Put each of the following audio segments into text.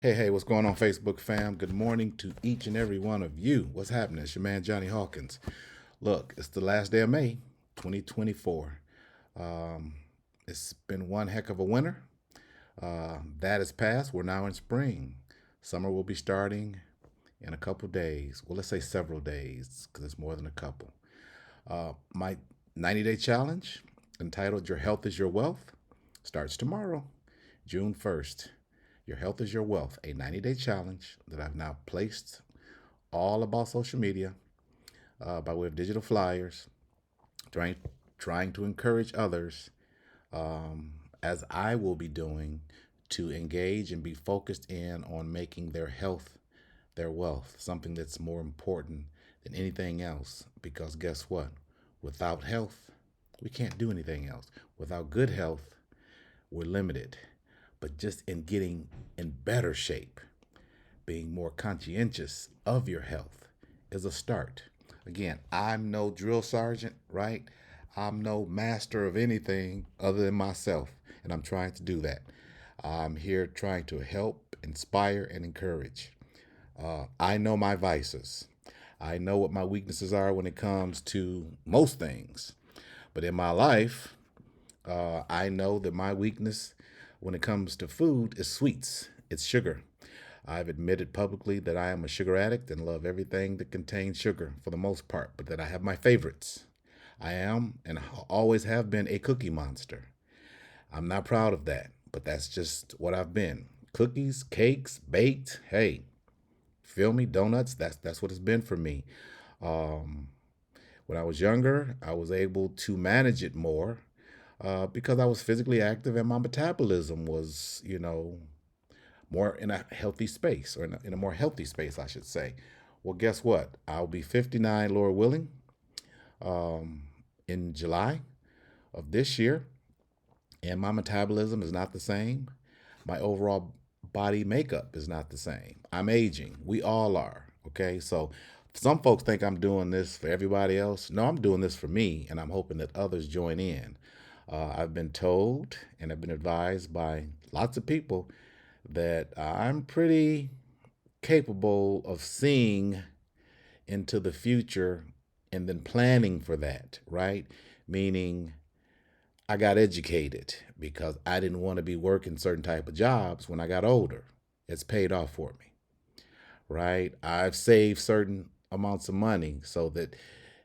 Hey, what's going on, Facebook fam? Good morning to each and every one of you. What's happening? It's your man, Johnny Hawkins. Look, it's the last day of May, 2024. Um, it's been one heck of a winter. That is past. We're now in spring. Summer will be starting in a couple days. Well, let's say several days because it's more than a couple. My 90-day challenge entitled Your Health is Your Wealth starts tomorrow, June 1st. Your Health is Your Wealth, a 90-day challenge that I've now placed all about social media by way of digital flyers, trying, trying to encourage others, um, as I will be doing, to engage and be focused in on making their health their wealth, something that's more important than anything else. Because guess what? Without health, we can't do anything else. Without good health, we're limited. But just in getting in better shape, being more conscientious of your health is a start. Again, I'm no drill sergeant, right? I'm no master of anything other than myself, and I'm trying to do that. I'm here trying to help, inspire, and encourage. I know my vices. I know what my weaknesses are when it comes to most things. But in my life, I know that my weakness when it comes to food is sweets, it's sugar. I've admitted publicly that I am a sugar addict and love everything that contains sugar for the most part, but that I have my favorites. I am and always have been a cookie monster. I'm not proud of that, but that's just what I've been. Cookies, cakes, baked, hey, feel me? Donuts, that's what it's been for me. Um, when I was younger, I was able to manage it more because I was physically active and my metabolism was, more in a healthy space, or in a more healthy space, I should say. Well, guess what? I'll be 59, Lord willing, um, in July of this year, and my metabolism is not the same. My overall body makeup is not the same. I'm aging. We all are. Okay. So some folks think I'm doing this for everybody else. No, I'm doing this for me, and I'm hoping that others join in. I've been told and I've been advised by lots of people that I'm pretty capable of seeing into the future and then planning for that, right? Meaning I got educated because I didn't want to be working certain type of jobs when I got older. It's paid off for me, right? I've saved certain amounts of money so that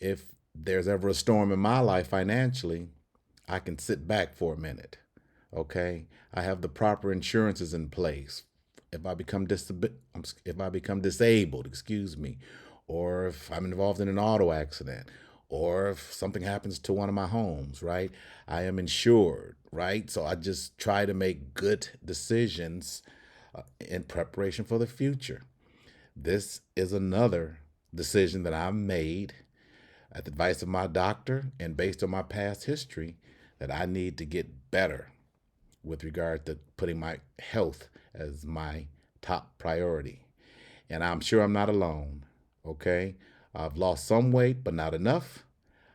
if there's ever a storm in my life financially, I can sit back for a minute. Okay, I have the proper insurances in place. If I become disabled, excuse me, or if I'm involved in an auto accident, or if something happens to one of my homes, right? I am insured, right? So I just try to make good decisions in preparation for the future. This is another decision that I made at the advice of my doctor and based on my past history, that I need to get better with regard to putting my health as my top priority. And I'm sure I'm not alone. Okay. I've lost some weight, but not enough.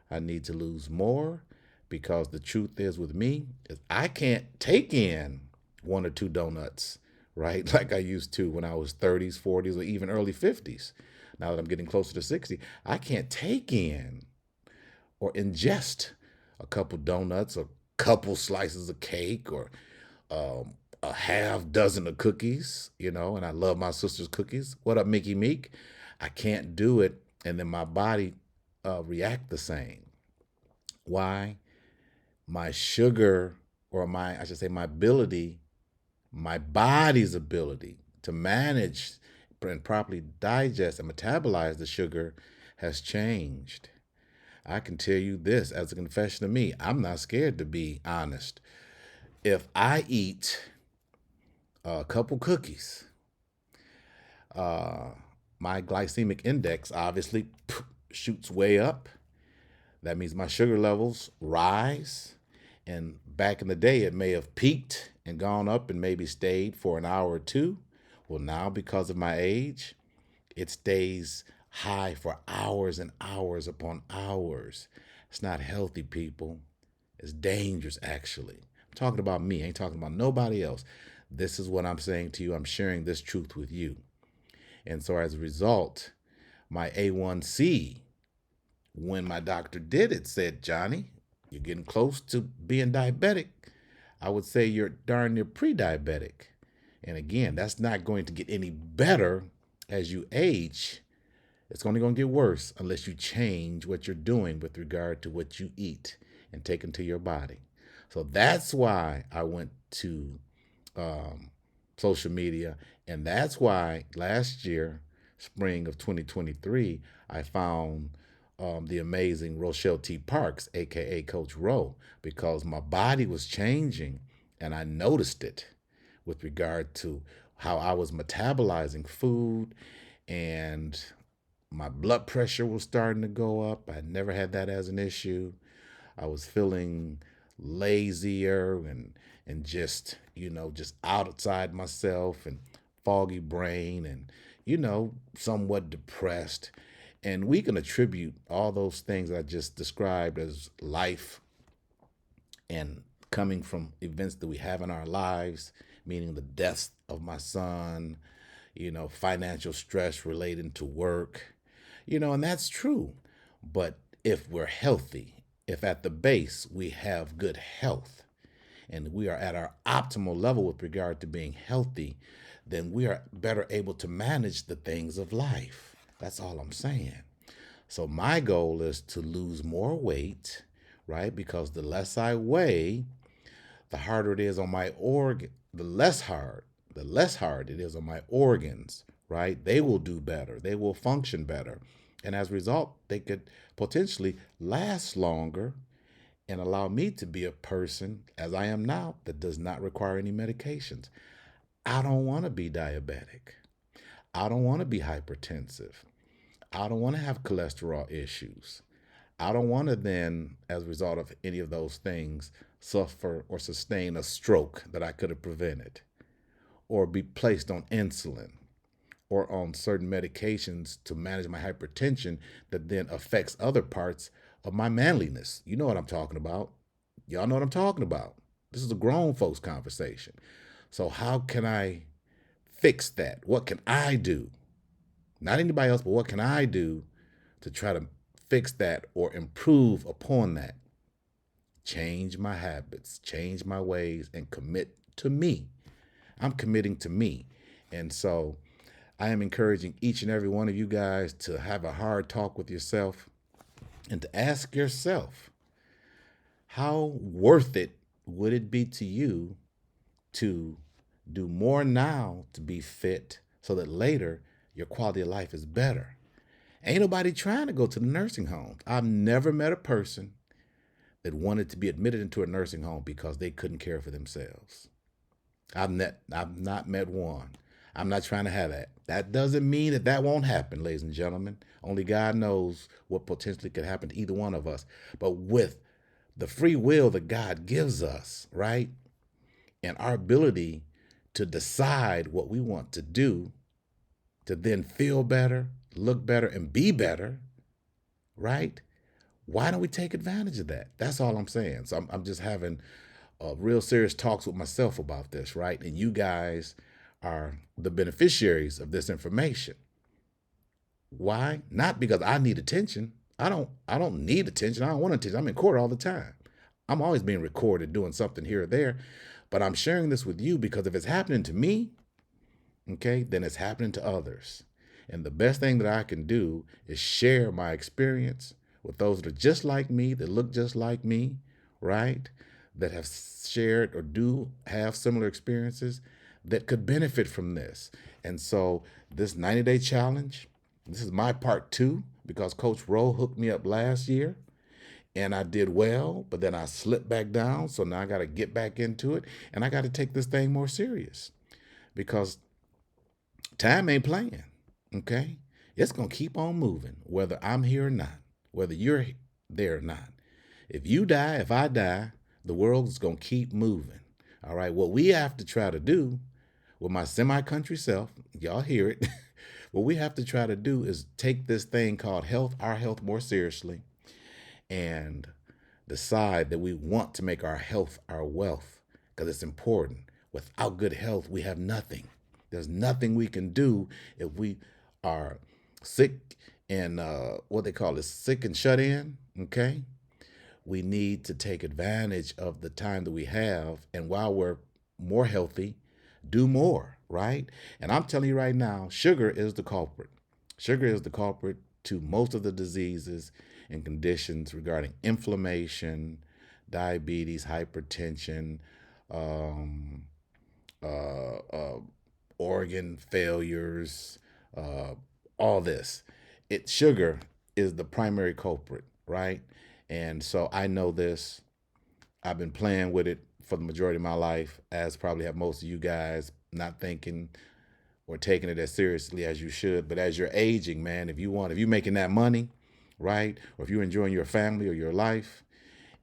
I need to lose more because the truth is with me is I can't take in one or two donuts, right? Like I used to when I was 30s, 40s, or even early 50s. Now that I'm getting closer to 60, I can't take in or ingest a couple donuts or couple slices of cake or a half dozen of cookies, and I love my sister's cookies. What up, Mickey Meek? I can't do it, and then my body react the same. Why? My sugar, or I should say, my body's ability to manage and properly digest and metabolize the sugar has changed. I can tell you this as a confession to me. I'm not scared to be honest. If I eat a couple cookies, uh, my glycemic index obviously shoots way up. That means my sugar levels rise. And back in the day, it may have peaked and gone up and maybe stayed for an hour or two. Well, now, because of my age, it stays high for hours and hours upon hours. It's not healthy, people. It's dangerous, actually. I'm talking about me. I ain't talking about nobody else. This is what I'm saying to you. I'm sharing this truth with you. And so as a result, my A1C, when my doctor did it, said, Johnny, you're getting close to being diabetic. I would say you're darn near pre-diabetic. And again, that's not going to get any better as you age. It's only going to get worse unless you change what you're doing with regard to what you eat and take into your body. So that's why I went to social media. And that's why last year, spring of 2023, I found the amazing Rochelle T. Parks, aka Coach Ro, because my body was changing and I noticed it with regard to how I was metabolizing food, and my blood pressure was starting to go up. I never had that as an issue. I was feeling lazier and just, just outside myself and foggy brain and, somewhat depressed. And we can attribute all those things I just described as life and coming from events that we have in our lives, meaning the deaths of my son, financial stress relating to work, and that's true. But if we're healthy, if at the base we have good health and we are at our optimal level with regard to being healthy, then we are better able to manage the things of life. That's all I'm saying. So my goal is to lose more weight, right? Because the less I weigh, the harder it is on my organ, the less hard it is on my organs, right? They will do better. They will function better. And as a result, they could potentially last longer and allow me to be a person, as I am now, that does not require any medications. I don't want to be diabetic. I don't want to be hypertensive. I don't want to have cholesterol issues. I don't want to then, as a result of any of those things, suffer or sustain a stroke that I could have prevented, or be placed on insulin or on certain medications to manage my hypertension that then affects other parts of my manliness. You know what I'm talking about. Y'all know what I'm talking about. This is a grown folks conversation. So how can I fix that? What can I do? Not anybody else, but what can I do to try to fix that or improve upon that? Change my habits, change my ways, and commit to me. I'm committing to me. And so I am encouraging each and every one of you guys to have a hard talk with yourself and to ask yourself, how worth it would it be to you to do more now to be fit so that later your quality of life is better? Ain't nobody trying to go to the nursing home. I've never met a person that wanted to be admitted into a nursing home because they couldn't care for themselves. I've not met one. I'm not trying to have that. That doesn't mean that that won't happen, ladies and gentlemen. Only God knows what potentially could happen to either one of us. But with the free will that God gives us, right? And our ability to decide what we want to do, to then feel better, look better, and be better, right? Why don't we take advantage of that? That's all I'm saying. So I'm just having real serious talks with myself about this, right? And you guys are the beneficiaries of this information. Why? Not because I need attention. I don't need attention. I don't want attention. I'm in court all the time. I'm always being recorded doing something here or there. But I'm sharing this with you because if it's happening to me, okay, then it's happening to others. And the best thing that I can do is share my experience with those that are just like me, that look just like me, right? That have shared or do have similar experiences that could benefit from this. And so this 90-day challenge, this is my part 2 because Coach Ro hooked me up last year and I did well, but then I slipped back down. So now I got to get back into it and I got to take this thing more serious because time ain't playing, okay? It's going to keep on moving, whether I'm here or not, whether you're there or not. If you die, if I die, the world is going to keep moving, all right? What we have to try to do with my semi-country self, y'all hear it, what we have to try to do is take this thing called health, our health, more seriously and decide that we want to make our health our wealth because it's important. Without good health, we have nothing. There's nothing we can do if we are sick and what they call it, sick and shut in. Okay, we need to take advantage of the time that we have, and while we're more healthy, do more, right? And I'm telling you right now, sugar is the culprit. Sugar is the culprit to most of the diseases and conditions regarding inflammation, diabetes, hypertension, um, uh, uh, organ failures, uh, all this. Sugar is the primary culprit, right? And so I know this. I've been playing with it for the majority of my life, as probably have most of you guys, not thinking or taking it as seriously as you should. But as you're aging, man, if you're making that money, right, or if you're enjoying your family or your life,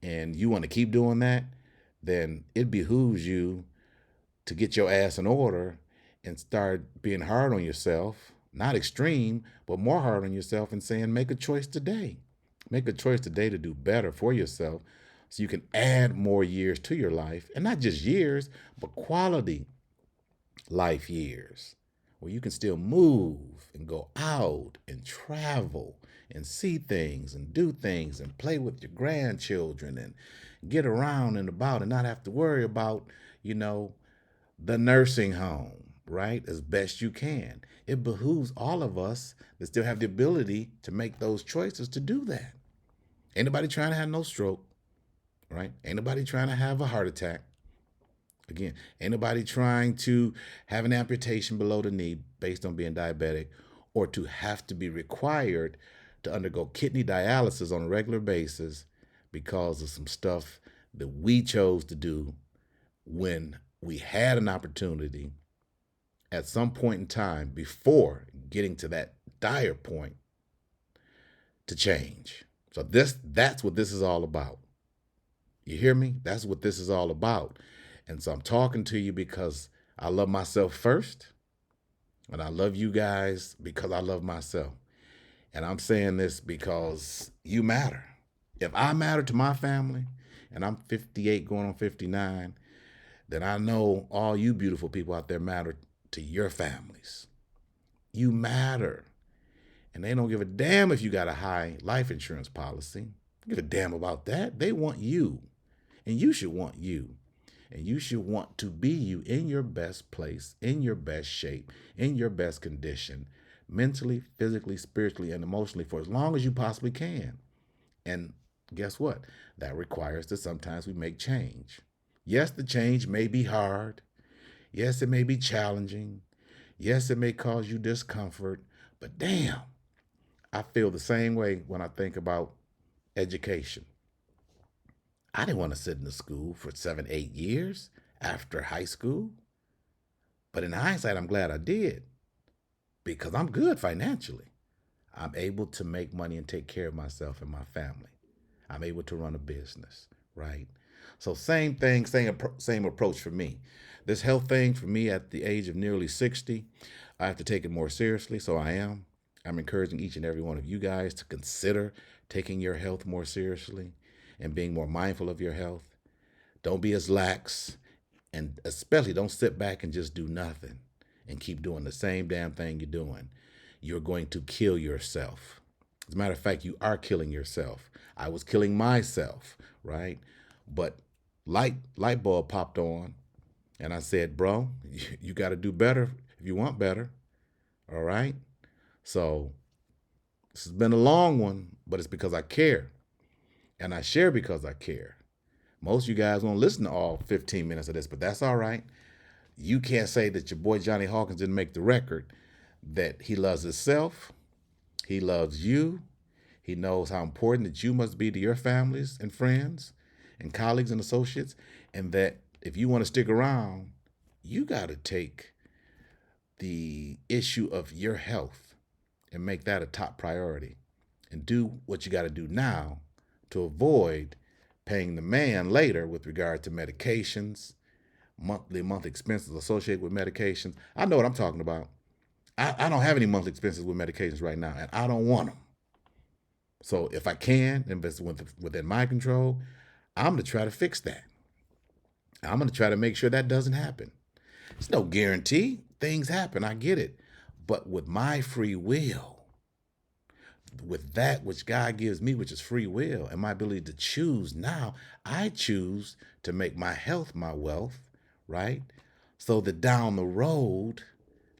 and you want to keep doing that, then it behooves you to get your ass in order and start being hard on yourself, not extreme, but more hard on yourself, and saying, make a choice today. Make a choice today to do better for yourself so you can add more years to your life, and not just years, but quality life years where you can still move and go out and travel and see things and do things and play with your grandchildren and get around and about and not have to worry about, you know, the nursing home, right? As best you can. It behooves all of us that still have the ability to make those choices to do that. Ain't nobody trying to have no stroke, right? Ain't nobody trying to have a heart attack. Again, ain't nobody trying to have an amputation below the knee based on being diabetic, or to have to be required to undergo kidney dialysis on a regular basis because of some stuff that we chose to do when we had an opportunity at some point in time before getting to that dire point to change. So that's what this is all about. You hear me? That's what this is all about. And so I'm talking to you because I love myself first, and I love you guys because I love myself. And I'm saying this because you matter. If I matter to my family, and I'm 58 going on 59, then I know all you beautiful people out there matter to your families. You matter. And they don't give a damn if you got a high life insurance policy. Give a damn about that. They want you. And you should want you. And you should want to be you in your best place, in your best shape, in your best condition, mentally, physically, spiritually, and emotionally for as long as you possibly can. And guess what? That requires that sometimes we make change. Yes, the change may be hard. Yes, it may be challenging. Yes, it may cause you discomfort. But damn, I feel the same way when I think about education. I didn't want to sit in the school for 7, 8 years after high school. But in hindsight, I'm glad I did because I'm good financially. I'm able to make money and take care of myself and my family. I'm able to run a business, right? So same thing, same approach for me. This health thing for me at the age of nearly 60, I have to take it more seriously. So I am. I'm encouraging each and every one of you guys to consider taking your health more seriously and being more mindful of your health. Don't be as lax, and especially don't sit back and just do nothing and keep doing the same damn thing you're doing. You're going to kill yourself. As a matter of fact, you are killing yourself. I was killing myself, right? But light bulb popped on, and I said, bro, you got to do better if you want better. All right? So this has been a long one, but it's because I care. And I share because I care. Most of you guys won't listen to all 15 minutes of this, but that's all right. You can't say that your boy Johnny Hawkins didn't make the record, that he loves himself, he loves you, he knows how important that you must be to your families and friends and colleagues and associates, and that if you want to stick around, you got to take the issue of your health and make that a top priority and do what you got to do now to avoid paying the man later with regard to medications, monthly expenses associated with medications. I know what I'm talking about. I don't have any monthly expenses with medications right now, and I don't want them. So if I can, if it's within my control, I'm going to try to fix that. I'm going to try to make sure that doesn't happen. It's no guarantee. Things happen. I get it. But with my free will, with that which God gives me, which is free will, and my ability to choose now, I choose to make my health my wealth, right? So that down the road,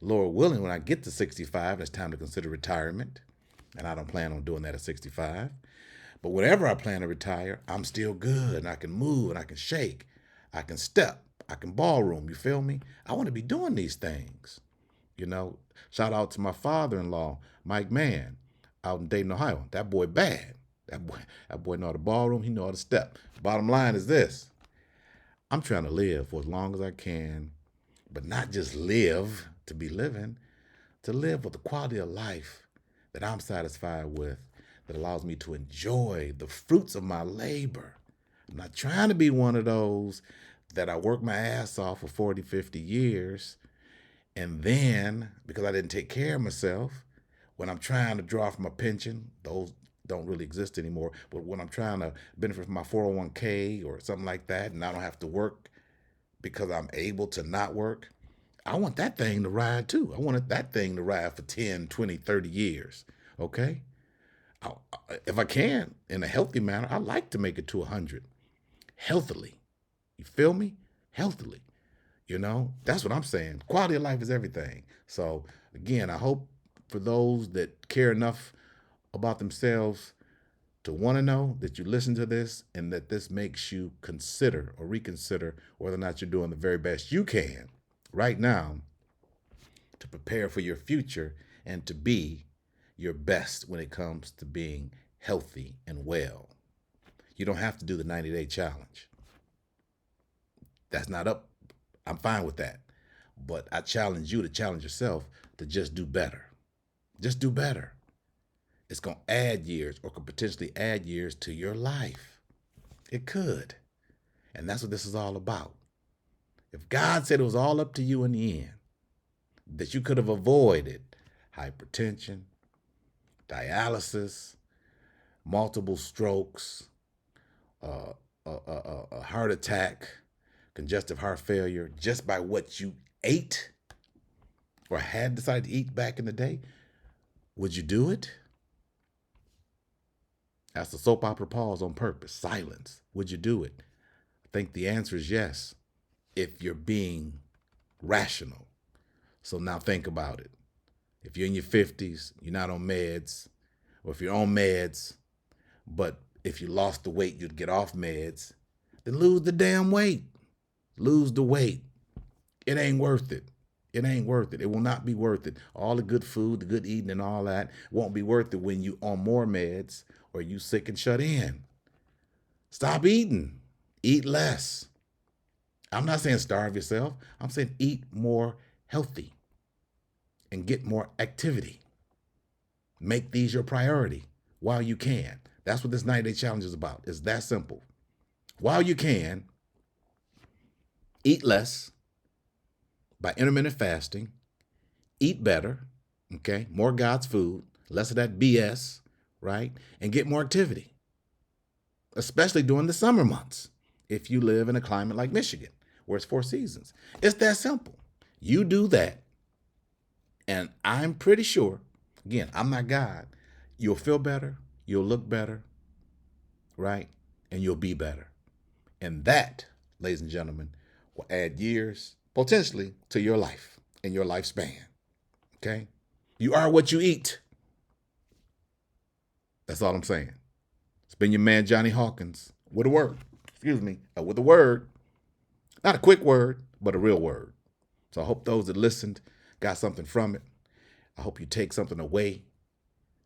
Lord willing, when I get to 65, it's time to consider retirement. And I don't plan on doing that at 65. But whenever I plan to retire, I'm still good and I can move and I can shake. I can step. I can ballroom. You feel me? I want to be doing these things. You know, shout out to my father-in-law, Mike Mann, out in Dayton, Ohio. That boy bad. That boy know how to ballroom. He know how to step. Bottom line is this. I'm trying to live for as long as I can, but not just live to be living, to live with the quality of life that I'm satisfied with, that allows me to enjoy the fruits of my labor. I'm not trying to be one of those that I work my ass off for 40, 50 years, and then, because I didn't take care of myself, when I'm trying to draw from a pension, those don't really exist anymore, but when I'm trying to benefit from my 401k or something like that, and I don't have to work because I'm able to not work, I want that thing to ride too. I wanted that thing to ride for 10, 20, 30 years. Okay? If I can, in a healthy manner, I like to make it to 100 healthily. You feel me? Healthily. You know, that's what I'm saying. Quality of life is everything. So, again, I hope for those that care enough about themselves to want to know that you listen to this and that this makes you consider or reconsider whether or not you're doing the very best you can right now to prepare for your future and to be your best when it comes to being healthy and well. You don't have to do the 90-day challenge. That's not up. I'm fine with that. But I challenge you to challenge yourself to just do better. Just do better. It's going to add years or could potentially add years to your life. It could. And that's what this is all about. If God said it was all up to you in the end, that you could have avoided hypertension, dialysis, multiple strokes, a heart attack, congestive heart failure, just by what you ate or had decided to eat back in the day, would you do it? That's the soap opera pause on purpose. Silence. Would you do it? I think the answer is yes, if you're being rational. So now think about it. If you're in your 50s, you're not on meds, or if you're on meds, but if you lost the weight, you'd get off meds, then lose the damn weight. Lose the weight. It ain't worth it. It ain't worth it. It will not be worth it. All the good food, the good eating and all that won't be worth it when you on more meds or you sick and shut in. Stop eating. Eat less. I'm not saying starve yourself. I'm saying eat more healthy and get more activity. Make these your priority while you can. That's what this 90-day challenge is about. It's that simple. While you can, eat less by intermittent fasting, eat better, okay? More God's food, less of that BS, right? And get more activity, especially during the summer months if you live in a climate like Michigan, where it's 4 seasons. It's that simple. You do that, and I'm pretty sure, again, I'm not God, you'll feel better, you'll look better, right? And you'll be better. And that, ladies and gentlemen, will add years, potentially, to your life and your lifespan, okay? You are what you eat. That's all I'm saying. It's been your man, Johnny Hawkins, with a word. With a word. Not a quick word, but a real word. So I hope those that listened got something from it. I hope you take something away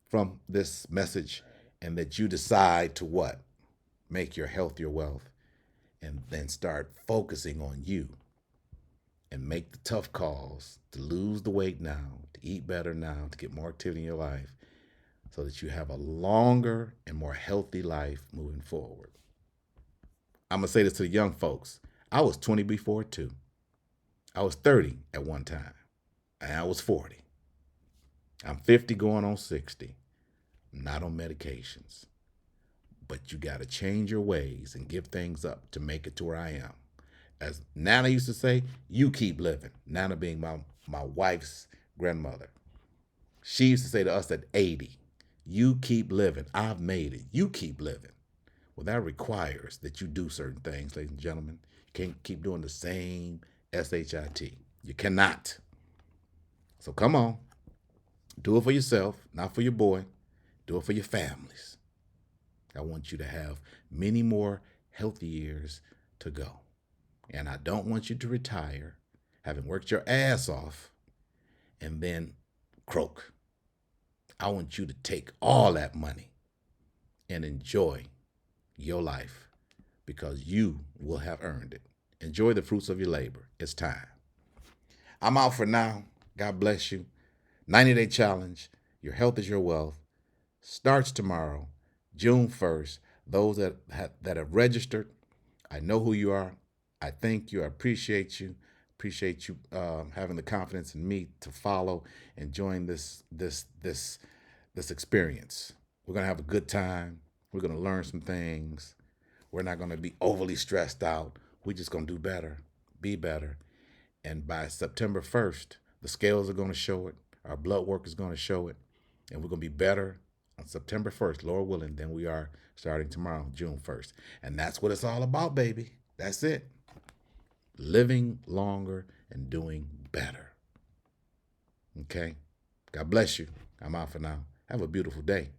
from this message and that you decide to what? Make your health your wealth and then start focusing on you and make the tough calls to lose the weight now, to eat better now, to get more activity in your life so that you have a longer and more healthy life moving forward. I'm going to say this to the young folks. I was 20 before too. I was 30 at one time, and I was 40. I'm 50 going on 60. I'm not on medications. But you got to change your ways and give things up to make it to where I am. As Nana used to say, you keep living. Nana being my wife's grandmother. She used to say to us at 80, you keep living. I've made it. You keep living. Well, that requires that you do certain things, ladies and gentlemen. You can't keep doing the same SHIT. You cannot. So come on. Do it for yourself, not for your boy. Do it for your families. I want you to have many more healthy years to go. And I don't want you to retire having worked your ass off and then croak. I want you to take all that money and enjoy your life because you will have earned it. Enjoy the fruits of your labor. It's time. I'm out for now. God bless you. 90-day challenge. Your health is your wealth. Starts tomorrow, June 1st. Those that have registered, I know who you are. I thank you. I appreciate you. Appreciate you having the confidence in me to follow and join this experience. We're gonna have a good time. We're gonna learn some things. We're not gonna be overly stressed out. We're just gonna do better, be better. And by September 1st, the scales are gonna show it. Our blood work is gonna show it, and we're gonna be better on September 1st, Lord willing, than we are starting tomorrow, June 1st. And that's what it's all about, baby. That's it. Living longer and doing better. Okay? God bless you. I'm out for now. Have a beautiful day.